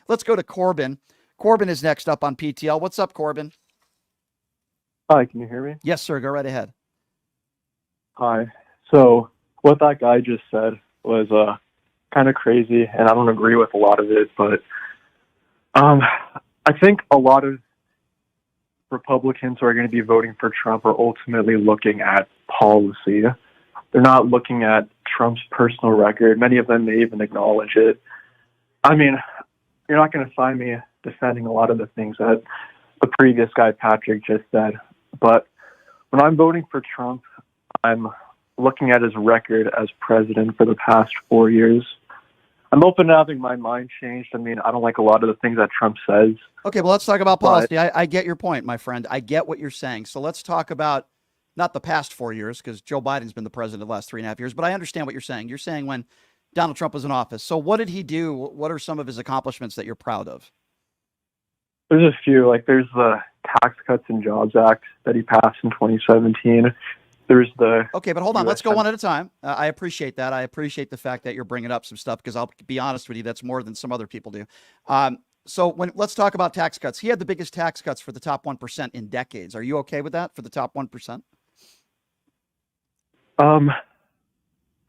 Let's go to Corbin. Corbin is next up on PTL. What's up, Corbin? Hi, can you hear me? Yes, sir. Go right ahead. Hi. So what that guy just said was kind of crazy, and I don't agree with a lot of it, but I think a lot of Republicans who are going to be voting for Trump are ultimately looking at policy. They're not looking at Trump's personal record. Many of them may even acknowledge it. I mean, you're not going to find me defending a lot of the things that the previous guy, Patrick, just said. But when I'm voting for Trump, I'm looking at his record as president for the past 4 years. I'm open to having my mind changed. I mean, I don't like a lot of the things that Trump says. Okay, well, let's talk about policy. I get your point, my friend. I get what you're saying. So let's talk about not the past 4 years, because Joe Biden's been the president the last 3.5 years, but I understand what you're saying. You're saying when Donald Trump was in office. So what did he do? What are some of his accomplishments that you're proud of? There's a few. Like, there's the Tax Cuts and Jobs Act that he passed in 2017. There's the... Okay, but hold on. Let's go one at a time. I appreciate that. I appreciate the fact that you're bringing up some stuff, because I'll be honest with you, that's more than some other people do. So let's talk about tax cuts. He had the biggest tax cuts for the top 1% in decades. Are you okay with that for the top 1%?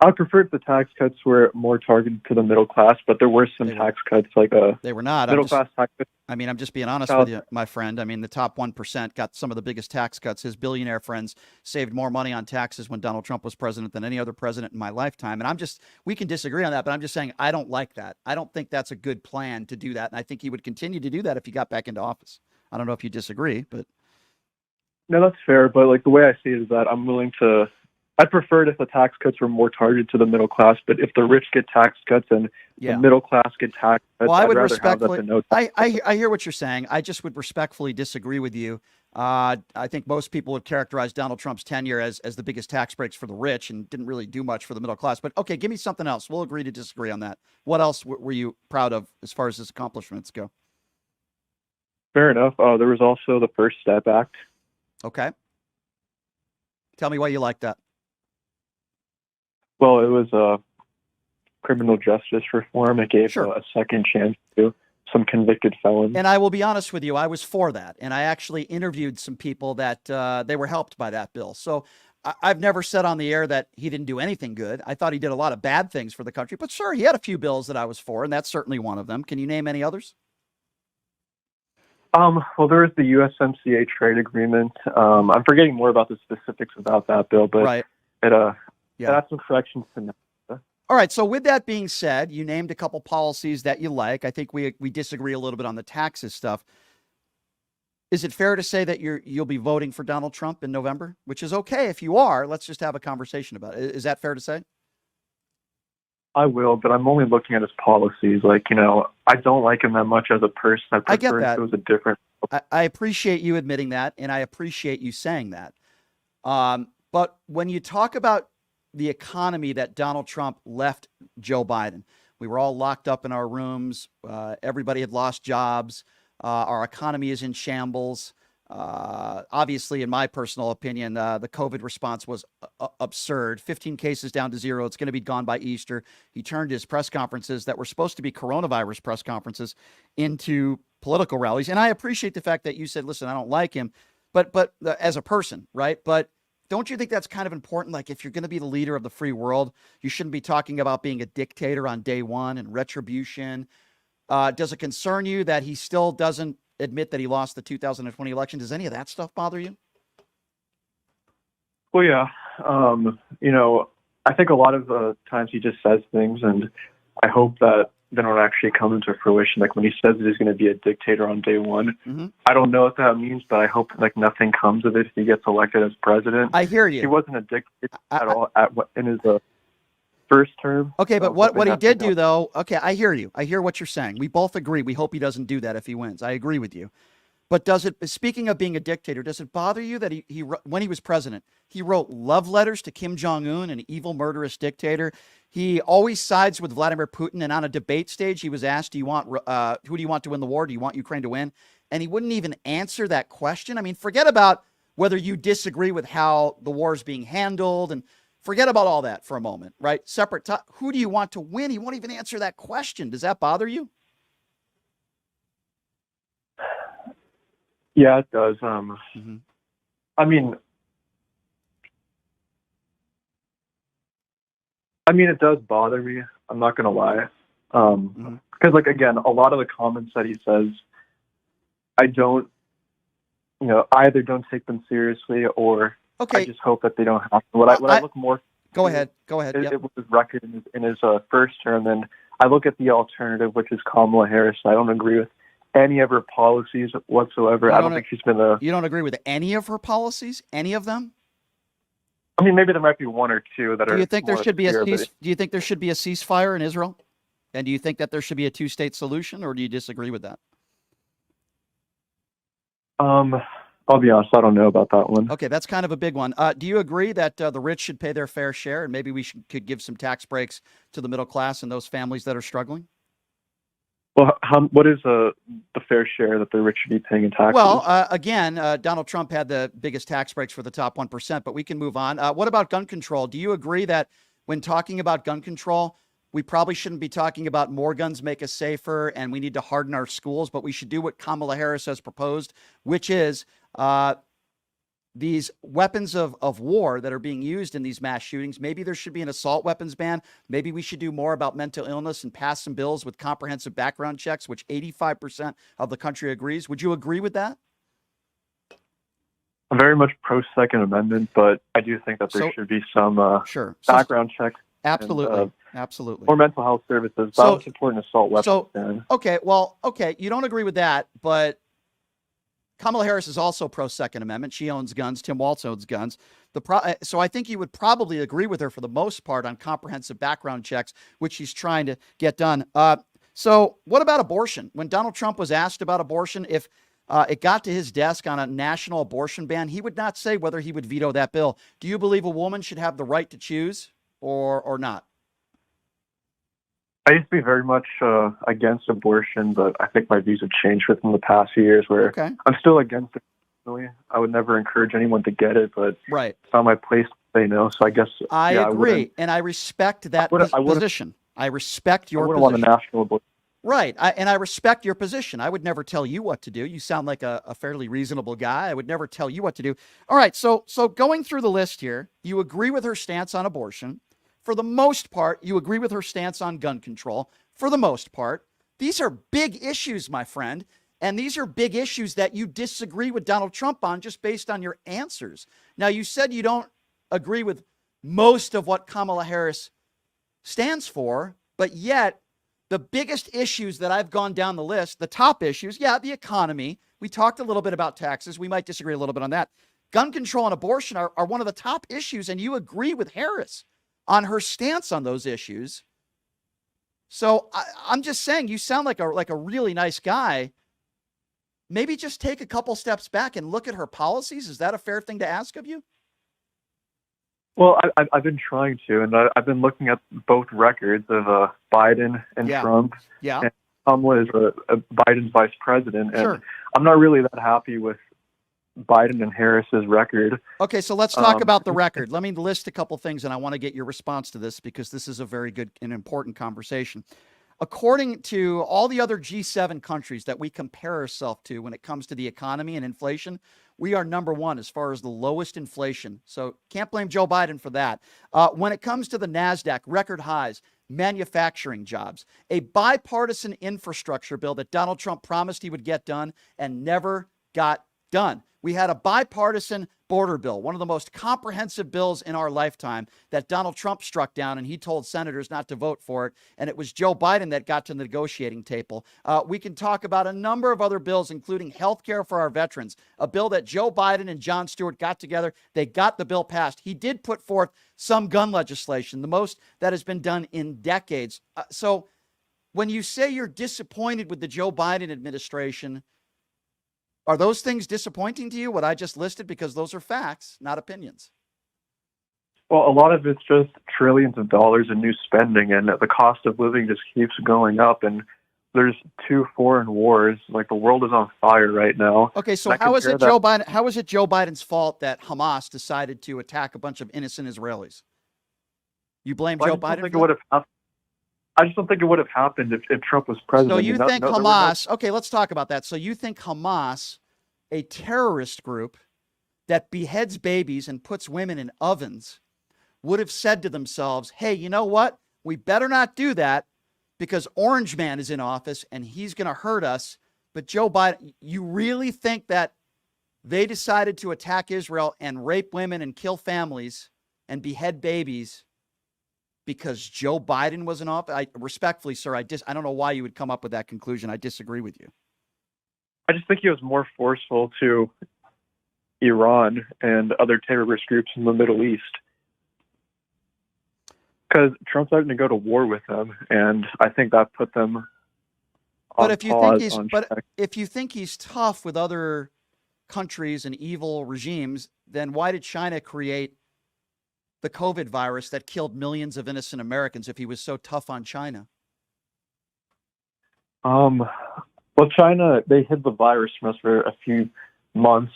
I would prefer if the tax cuts were more targeted to the middle class, but there were some tax cuts, like they were not middle class tax cuts. I mean, I'm just being honest with you, my friend. I mean, the top 1% got some of the biggest tax cuts. His billionaire friends saved more money on taxes when Donald Trump was president than any other president in my lifetime. And we can disagree on that, but I'm just saying I don't like that. I don't think that's a good plan to do that. And I think he would continue to do that if he got back into office. I don't know if you disagree, but. No, that's fair. But like the way I see it is that I'd prefer it if the tax cuts were more targeted to the middle class, but if the rich get tax cuts and the middle class get tax cuts, well, I would respectfully. I hear what you're saying. I just would respectfully disagree with you. I think most people would characterize Donald Trump's tenure as the biggest tax breaks for the rich and didn't really do much for the middle class. But okay, give me something else. We'll agree to disagree on that. What else were you proud of as far as his accomplishments go? Fair enough. There was also the First Step Act. Okay. Tell me why you like that. Well, it was criminal justice reform. It gave a second chance to some convicted felons. And I will be honest with you, I was for that. And I actually interviewed some people that they were helped by that bill. So I've never said on the air that he didn't do anything good. I thought he did a lot of bad things for the country. But sure, he had a few bills that I was for, and that's certainly one of them. Can you name any others? Well, there was the USMCA trade agreement. I'm forgetting more about the specifics about that bill, but it had some corrections to NAFTA. All right. So with that being said, you named a couple policies that you like. I think we disagree a little bit on the taxes stuff. Is it fair to say that you'll be voting for Donald Trump in November? Which is okay if you are. Let's just have a conversation about it. Is that fair to say? I will, but I'm only looking at his policies. Like, I don't like him that much as a person. I get that. If it was a different. I appreciate you admitting that, and I appreciate you saying that. But when you talk about the economy that Donald Trump left Joe Biden, we were all locked up in our rooms. Everybody had lost jobs. Our economy is in shambles. Obviously, in my personal opinion, the COVID response was absurd. 15 cases down to 0. It's going to be gone by Easter. He turned his press conferences that were supposed to be coronavirus press conferences into political rallies. And I appreciate the fact that you said, listen, I don't like him, but as a person, right? But don't you think that's kind of important? Like, if you're going to be the leader of the free world, you shouldn't be talking about being a dictator on day one and retribution. Does it concern you that he still doesn't admit that he lost the 2020 election? Does any of that stuff bother you? Well, yeah. I think a lot of the times he just says things, and I hope that they don't actually come into fruition. Like when he says that he's going to be a dictator on day one, I don't know what that means, but I hope nothing comes of it if he gets elected as president. I hear you. He wasn't a dictator at all in his first term. Okay, but what he did do, though, okay, I hear you. I hear what you're saying. We both agree. We hope he doesn't do that if he wins. I agree with you. But speaking of being a dictator, does it bother you that he when he was president, he wrote love letters to Kim Jong-un, an evil, murderous dictator? He always sides with Vladimir Putin. And on a debate stage, he was asked, who do you want to win the war? Do you want Ukraine to win? And he wouldn't even answer that question. I mean, forget about whether you disagree with how the war is being handled and forget about all that for a moment, right? Who do you want to win? He won't even answer that question. Does that bother you? Yeah, it does. Mhm. I mean, it does bother me. I'm not gonna lie. Mhm. Because like again, a lot of the comments that he says, I don't, I either don't take them seriously or I Okay. just hope that they don't have to. What I I look more Go to ahead. Go ahead. is Yep. it was his record in his first term, and I look at the alternative, which is Kamala Harris. I don't agree with any of her policies whatsoever. You I don't don't think she's been a. you don't agree with any of her policies? Any of them? I mean, maybe there might be one or two that Do you are think there more should be a obscure, but do you think there should be a ceasefire in Israel? And do you think that there should be a two-state solution, or do you disagree with that? I'll be honest, I don't know about that one. Okay, that's kind of a big one. Do you agree that the rich should pay their fair share, and maybe could give some tax breaks to the middle class and those families that are struggling? Well, what is the fair share that the rich should be paying in taxes? Well, again, Donald Trump had the biggest tax breaks for the top 1%, but we can move on. What about gun control? Do you agree that when talking about gun control, we probably shouldn't be talking about more guns make us safer and we need to harden our schools, but we should do what Kamala Harris has proposed, which is these weapons of war that are being used in these mass shootings. Maybe there should be an assault weapons ban. Maybe we should do more about mental illness and pass some bills with comprehensive background checks, which 85% of the country agrees. Would you agree with that? I'm very much pro Second Amendment, but I do think that there should be some sure background checks. Absolutely. And, absolutely. Or mental health services. But I would support an assault weapons ban. Okay, you don't agree with that, but Kamala Harris is also pro Second Amendment. She owns guns. Tim Walz owns guns. So I think you would probably agree with her for the most part on comprehensive background checks, which she's trying to get done. So what about abortion? When Donald Trump was asked about abortion, if it got to his desk on a national abortion ban, he would not say whether he would veto that bill. Do you believe a woman should have the right to choose or not? I used to be very much against abortion, but I think my views have changed within the past few years where I'm still against it. Personally. I would never encourage anyone to get it, but it's not my place to say no. So I guess I agree, and I respect that position. I respect your position. I wouldn't want a national abortion. Right, and I respect your position. I would never tell you what to do. You sound like a fairly reasonable guy. I would never tell you what to do. All right, so going through the list here, you agree with her stance on abortion. For the most part, you agree with her stance on gun control. For the most part, these are big issues, my friend. And these are big issues that you disagree with Donald Trump on just based on your answers. Now, you said you don't agree with most of what Kamala Harris stands for, but yet the biggest issues that I've gone down the list, the top issues, the economy. We talked a little bit about taxes. We might disagree a little bit on that. Gun control and abortion are one of the top issues, and you agree with Harris on her stance on those issues. So I'm just saying, you sound like a really nice guy. Maybe just take a couple steps back and look at her policies. Is that a fair thing to ask of you? Well, I've been trying to, and I've been looking at both records of Biden and Trump. Yeah. And Kamala is Biden's vice president, and I'm not really that happy with Biden and Harris's record. Okay, so let's talk about the record. Let me list a couple things, and I want to get your response to this because this is a very good and important conversation. According to all the other G7 countries that we compare ourselves to when it comes to the economy and inflation, we are number one as far as the lowest inflation. So can't blame Joe Biden for that. When it comes to the NASDAQ, record highs, manufacturing jobs, a bipartisan infrastructure bill that Donald Trump promised he would get done and never got done. We had a bipartisan border bill, one of the most comprehensive bills in our lifetime that Donald Trump struck down, and he told senators not to vote for it. And it was Joe Biden that got to the negotiating table. We can talk about a number of other bills, including health care for our veterans, a bill that Joe Biden and Jon Stewart got together. They got the bill passed. He did put forth some gun legislation, the most that has been done in decades. So when you say you're disappointed with the Joe Biden administration, are those things disappointing to you, what I just listed? Because those are facts, not opinions. Well, a lot of it's just trillions of dollars in new spending, and the cost of living just keeps going up. And there's 2 foreign wars. Like, the world is on fire right now. Okay, so how is it Joe Biden's fault that Hamas decided to attack a bunch of innocent Israelis? You blame Joe Biden for that? I just don't think it would have happened if Trump was president. So you think Hamas, okay, let's talk about that. So you think Hamas, a terrorist group that beheads babies and puts women in ovens would have said to themselves, hey, you know what? We better not do that because Orange Man is in office and he's going to hurt us. But Joe Biden, you really think that they decided to attack Israel and rape women and kill families and behead babies because Joe Biden was in office? Respectfully, sir, I don't know why you would come up with that conclusion. I disagree with you. I just think he was more forceful to Iran and other terrorist groups in the Middle East because Trump's starting to go to war with them, and I think that put them on But if you pause. if you think he's tough with other countries and evil regimes, then why did China create the COVID virus that killed millions of innocent Americans if he was so tough on China? Well, China, they hid the virus from us for a few months.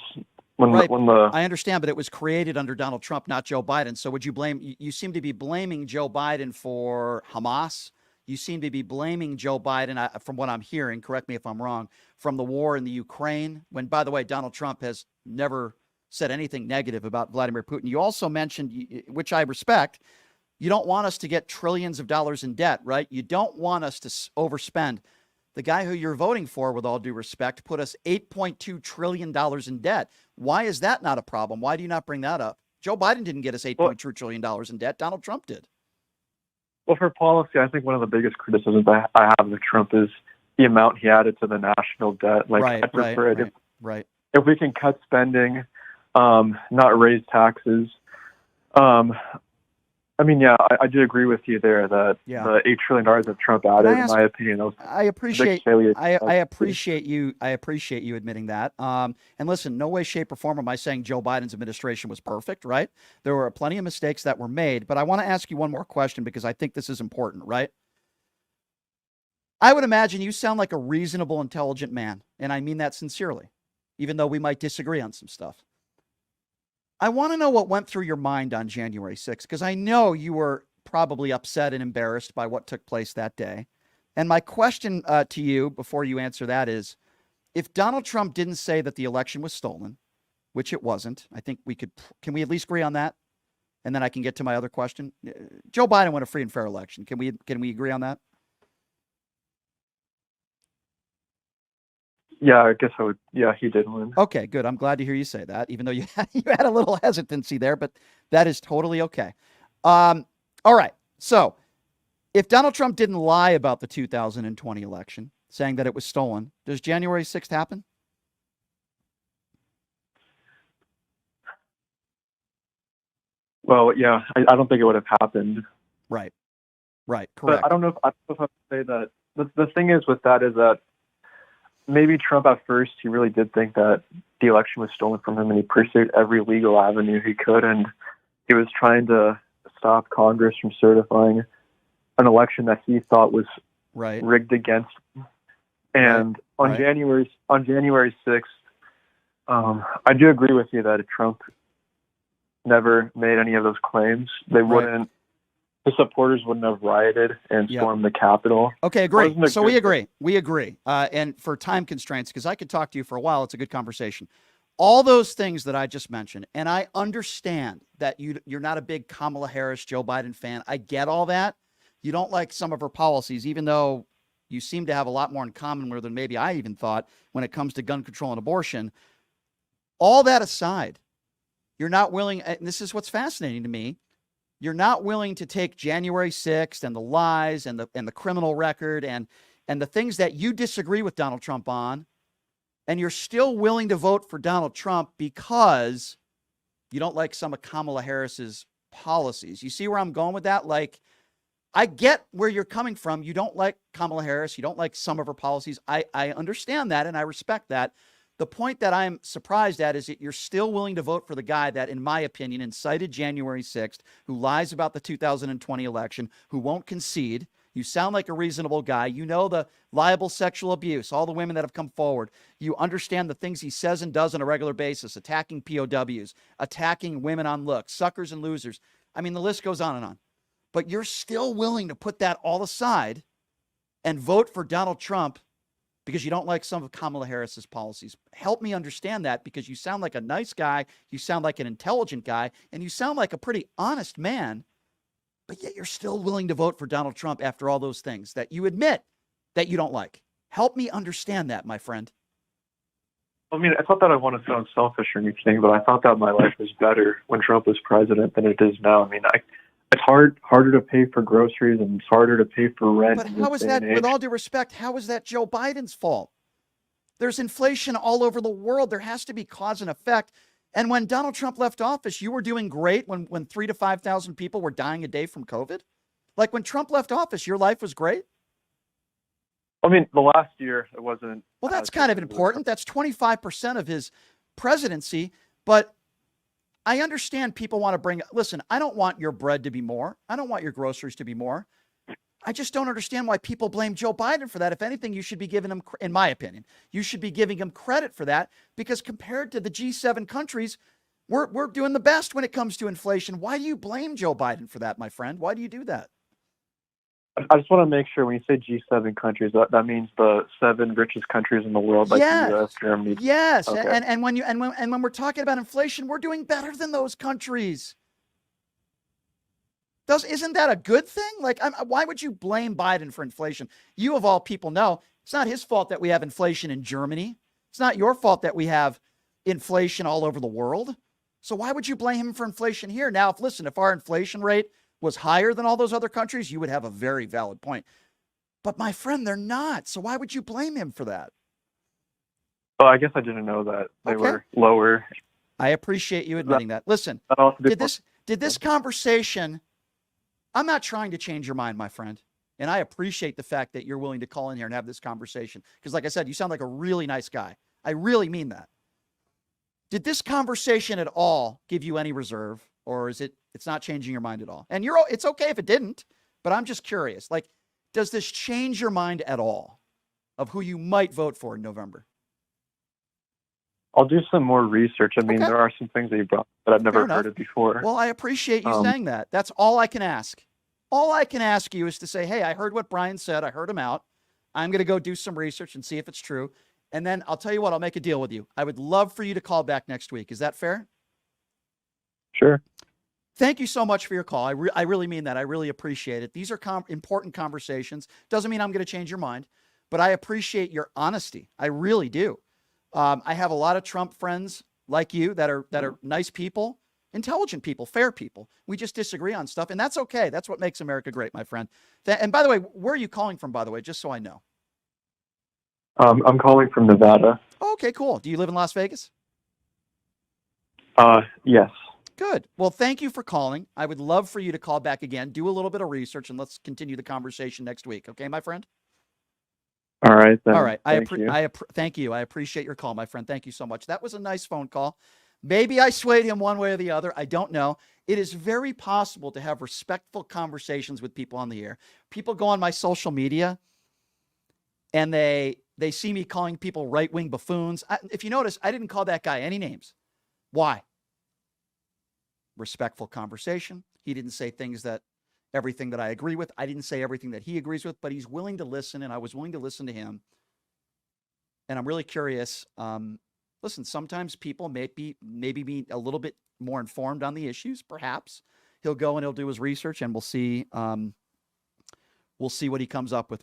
I understand, but it was created under Donald Trump, not Joe Biden. So would you blame, you seem to be blaming Joe Biden for Hamas. You seem to be blaming Joe Biden, from what I'm hearing, correct me if I'm wrong, from the war in the Ukraine, when, by the way, Donald Trump has never said anything negative about Vladimir Putin. You also mentioned, which I respect, you don't want us to get trillions of dollars in debt, right? You don't want us to overspend. The guy who you're voting for, with all due respect, put us $8.2 trillion in debt. Why is that not a problem? Why do you not bring that up? Joe Biden didn't get us $8.2 trillion in debt. Donald Trump did. Well, for policy, I think one of the biggest criticisms I have of Trump is the amount he added to the national debt. Like, Right. If we can cut spending, not raise taxes, I mean, yeah, I do agree with you there that the $8 trillion that Trump added, in my opinion, I appreciate you. I appreciate you admitting that. And listen, no way, shape, or form am I saying Joe Biden's administration was perfect, right? There were plenty of mistakes that were made, but I want to ask you one more question because I think this is important, right? I would imagine you sound like a reasonable, intelligent man, and I mean that sincerely, even though we might disagree on some stuff. I want to know what went through your mind on January 6th, because I know you were probably upset and embarrassed by what took place that day. And my question to you before you answer that is, if Donald Trump didn't say that the election was stolen, which it wasn't, I think can we at least agree on that? And then I can get to my other question. Joe Biden won a free and fair election. Can we agree on that? Yeah, I guess I would. Yeah, he did win. Okay, good. I'm glad to hear you say that, even though you had a little hesitancy there, but that is totally okay. All right. So if Donald Trump didn't lie about the 2020 election, saying that it was stolen, does January 6th happen? Well, yeah, I don't think it would have happened. Right. Correct. But I don't know if I would say that. The thing is with that is that maybe Trump at first, he really did think that the election was stolen from him, and he pursued every legal avenue he could, and he was trying to stop Congress from certifying an election that he thought was rigged against him. And on January 6th, I do agree with you that Trump never made any of those claims. They wouldn't. The supporters wouldn't have rioted and stormed the Capitol. Okay, agree. So we agree. We agree. And for time constraints, because I could talk to you for a while, it's a good conversation. All those things that I just mentioned, and I understand that you're not a big Kamala Harris, Joe Biden fan. I get all that. You don't like some of her policies, even though you seem to have a lot more in common with her than maybe I even thought when it comes to gun control and abortion. All that aside, you're not willing, and this is what's fascinating to me, you're not willing to take January 6th and the lies and the criminal record and the things that you disagree with Donald Trump on, and you're still willing to vote for Donald Trump because you don't like some of Kamala Harris's policies. You see where I'm going with that? Like, I get where you're coming from. You don't like Kamala Harris. You don't like some of her policies. I understand that, and I respect that. The point that I'm surprised at is that you're still willing to vote for the guy that, in my opinion, incited January 6th, who lies about the 2020 election, who won't concede. You sound like a reasonable guy. You know the liable sexual abuse, all the women that have come forward. You understand the things he says and does on a regular basis, attacking POWs, attacking women on looks, suckers and losers. I mean, the list goes on and on. But you're still willing to put that all aside and vote for Donald Trump because you don't like some of Kamala Harris's policies. Help me understand that, because you sound like a nice guy, you sound like an intelligent guy, and you sound like a pretty honest man, but yet you're still willing to vote for Donald Trump after all those things that you admit that you don't like. Help me understand that, my friend. I mean, it's not that I want to sound selfish or anything, but I thought that my life was better when Trump was president than it is now. I mean, it's harder to pay for groceries, and it's harder to pay for rent. But how is that, with all due respect, how is that Joe Biden's fault? There's inflation all over the world. There has to be cause and effect. And when Donald Trump left office, you were doing great when 3,000 to 5,000 people were dying a day from COVID. Like when Trump left office, your life was great. I mean, the last year it wasn't. Well, that's kind of important. That's 25% of his presidency. But I understand people want to bring, listen, I don't want your bread to be more. I don't want your groceries to be more. I just don't understand why people blame Joe Biden for that. If anything, you should be giving him, in my opinion, you should be giving him credit for that, because compared to the G7 countries, we're doing the best when it comes to inflation. Why do you blame Joe Biden for that, my friend? Why do you do that? I just want to make sure when you say G7 countries, that means the 7 richest countries in the world, like Yes. the U.S., Germany. Yes, Okay. and when we're talking about inflation, we're doing better than those countries. Isn't that a good thing? Like, why would you blame Biden for inflation? You, of all people, know it's not his fault that we have inflation in Germany. It's not your fault that we have inflation all over the world. So why would you blame him for inflation here? Now, if our inflation rate was higher than all those other countries, you would have a very valid point. But my friend, they're not. So why would you blame him for that? Well, I guess I didn't know that they were lower. I appreciate you admitting that. Listen, did this conversation, I'm not trying to change your mind, my friend. And I appreciate the fact that you're willing to call in here and have this conversation. Because like I said, you sound like a really nice guy. I really mean that. Did this conversation at all give you any reserve? Or is it's not changing your mind at all? And it's okay if it didn't, but I'm just curious. Like, does this change your mind at all of who you might vote for in November? I'll do some more research. I mean, there are some things that you brought that I've never heard of before. Well, I appreciate you saying that. That's all I can ask. All I can ask you is to say, hey, I heard what Brian said. I heard him out. I'm going to go do some research and see if it's true. And then I'll tell you what, I'll make a deal with you. I would love for you to call back next week. Is that fair? Sure. Thank you so much for your call. I really mean that. I really appreciate it. These are important conversations. Doesn't mean I'm going to change your mind, but I appreciate your honesty. I really do. I have a lot of Trump friends like you that are nice people, intelligent people, fair people. We just disagree on stuff, and that's okay. That's what makes America great, my friend. And by the way, where are you calling from, by the way, just so I know? I'm calling from Nevada. Okay, cool. Do you live in Las Vegas? Yes. Good. Well, thank you for calling. I would love for you to call back again, do a little bit of research, and let's continue the conversation next week. Okay, my friend? All right. Then. All right. Thank you. Thank you. I appreciate your call, my friend. Thank you so much. That was a nice phone call. Maybe I swayed him one way or the other. I don't know. It is very possible to have respectful conversations with people on the air. People go on my social media and they see me calling people right-wing buffoons. If you notice, I didn't call that guy any names. Why? Respectful conversation. He didn't say everything that I agree with. I didn't say everything that he agrees with, but he's willing to listen, and I was willing to listen to him. And I'm really curious. Listen, sometimes people maybe be a little bit more informed on the issues. Perhaps he'll go and he'll do his research, and we'll see what he comes up with.